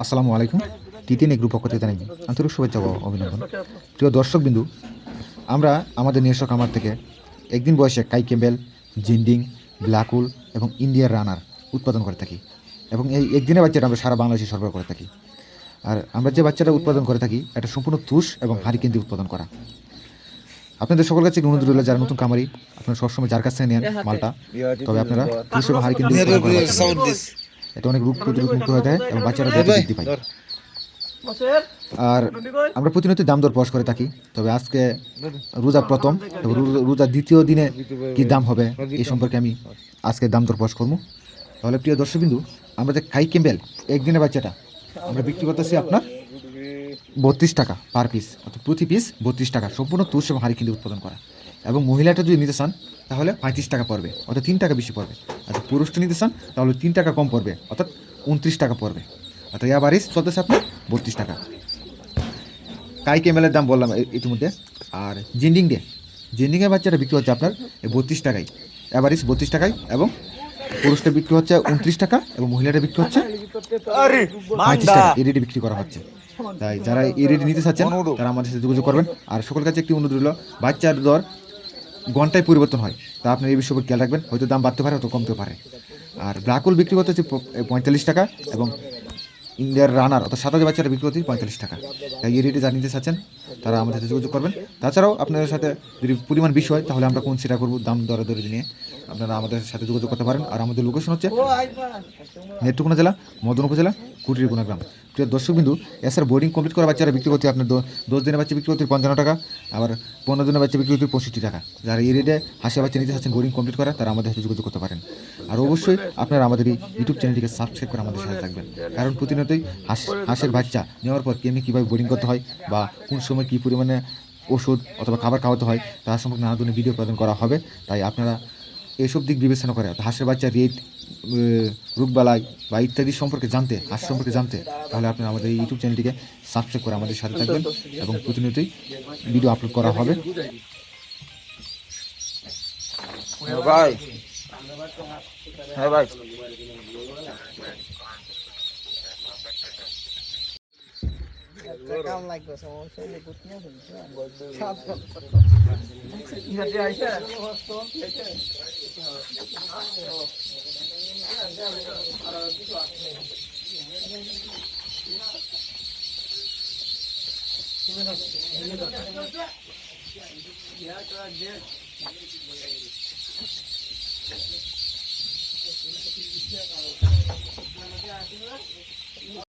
আসসালামু আলাইকুম। টিটিএন এগ্রুপ পক্ষ থেকে জানাই আন্তরিক শুভেচ্ছা ও অভিনন্দন। প্রিয় দর্শকবিন্দু, আমরা আমাদের নিজস্ব খামার থেকে একদিন বয়সে কাই ক্যাম্বেল, জিন্ডিং, ব্ল্যাকুল এবং ইন্ডিয়ার রানার উৎপাদন করে থাকি এবং এই একদিনের বাচ্চাটা আমরা সারা বাংলাদেশে সরবরাহ করে থাকি। আর আমরা যে বাচ্চাটা উৎপাদন করে থাকি এটা সম্পূর্ণ তুষ এবং হারিকেন দিয়ে উৎপাদন করা। আপনাদের সকল কাছে অনুরোধ রইল, যারা নতুন খামারি আপনারা সবসময় যার কাছ থেকে নেন মালটা, তবে আপনারা তুষ এবং হারিকেন দিয়ে উৎপাদন করা বাচ্চা নেবেন। এটা অনেক রোগ প্রতিরোধ মুক্ত হয়ে যায় এবং বাচ্চারা দ্রুত বৃদ্ধি পায়। আর আমরা প্রতিনিয়ত দাম দর প্রকাশ করে থাকি, তবে আজকে রোজা প্রথম, তবে রোজার দ্বিতীয় দিনে কি দাম হবে এই সম্পর্কে আমি আজকে দাম দর প্রকাশ করবো। তাহলে প্রিয় দর্শকবিন্দু, আমরা যে কাই ক্যাম্বেল একদিনের বাচ্চাটা আমরা বিক্রি করতেছি আপনার 32 টাকা পার পিস, অর্থাৎ প্রতি পিস 32 টাকা, সম্পূর্ণ তুষ এবং হাড়ি কিনে উৎপাদন করা। এবং মহিলাটা যদি নিতে চান তাহলে 35 টাকা পড়বে, অর্থাৎ 3 টাকা বেশি পড়বে। আচ্ছা, পুরুষটা নিতে চান তাহলে 3 টাকা কম পড়বে, অর্থাৎ 29 টাকা পড়বে। অর্থাৎ এভারেজ চলতেছে আপনার 32 টাকা। কাই ক্যামেলের দাম বললাম ইতিমধ্যে। আর জেন্ডিংয়ের বাচ্চাটা বিক্রি হচ্ছে আপনার 32 টাকায়, এভারেজ 32 টাকায়, এবং পুরুষটা বিক্রি হচ্ছে 29 টাকা এবং মহিলাটা বিক্রি হচ্ছে 35 টাকা। এই রেটে বিক্রি করা হচ্ছে। তাই যারা এই রেটে নিতে চাচ্ছেন তারা আমাদের সাথে যোগাযোগ করবেন। আর সকল কাছে একটি অনুরোধ রইল, বাচ্চার দর ঘন্টায় পরিবর্তন হয়, তা আপনার এই বিষয়ে খেয়াল রাখবেন। হয়তো দাম বাড়তে পারে, হয়তো কমতে পারে। আর ব্ল্যাকুল বিক্রি করতে হচ্ছে 45 টাকা এবং ইন্ডিয়ার রানার অর্থাৎ সাদা বাচ্চাটা বিক্রি করতে 45 টাকা। তাই এই রেটে যারা নিতে চাচ্ছেন তারা আমাদের সাথে যোগাযোগ করবেন। তাছাড়াও আপনাদের সাথে যদি পরিমাণ বেশি হয় তাহলে আমরা কোন সেটা করবো দাম দরে নিয়ে আপনারা আমাদের সাথে যোগাযোগ করতে পারেন। আর আমাদের লোকেশন হচ্ছে নেত্রকোনা জেলা, মদন উপজেলা, কুটিরকোনা গ্রাম। প্রিয় দর্শকবিন্দু, এছাড়া বোর্ডিং কমপ্লিট করা বাচ্চারা বিক্রি করতে আপনার 10 দিনের বাচ্চা বিক্রি করতে 55 টাকা, আবার 15 দিনের বাচ্চা বিক্রি করতে 65 টাকা। যারা এই রেটে হাসি বাচ্চা নিতে চাচ্ছেন বোর্ডিং কমপ্লিট করা, তারা আমাদের সাথে যোগাযোগ করতে পারেন। আর অবশ্যই আপনারা আমাদের এই ইউটিউব চ্যানেলটিকে সাবস্ক্রাইব করে আমাদের সাথে থাকবেন, কারণ প্রতিনিয়তই হাঁসের বাচ্চা নেওয়ার পর কেমনি কীভাবে বোর্ডিং করতে হয় বা কোন সময় কী পরিমাণে ওষুধ অথবা খাবার খাওয়াতে হয় তার সম্পর্কে নানা ধরনের ভিডিও প্রদান করা হবে। তাই আপনারা এসব দিক বিবেচনা করে হাঁসের বাচ্চা রেট, রোগবালাই বা ইত্যাদি সম্পর্কে জানতে, হাঁস সম্পর্কে জানতে, তাহলে আপনারা আমাদের এই ইউটিউব চ্যানেলটিকে সাবস্ক্রাইব করে আমাদের সাথে থাকবেন এবং প্রতিনিয়তই ভিডিও আপলোড করা হবে। ভাই হ্যাঁ ভাই কাম লাগবে সমস্যা নেই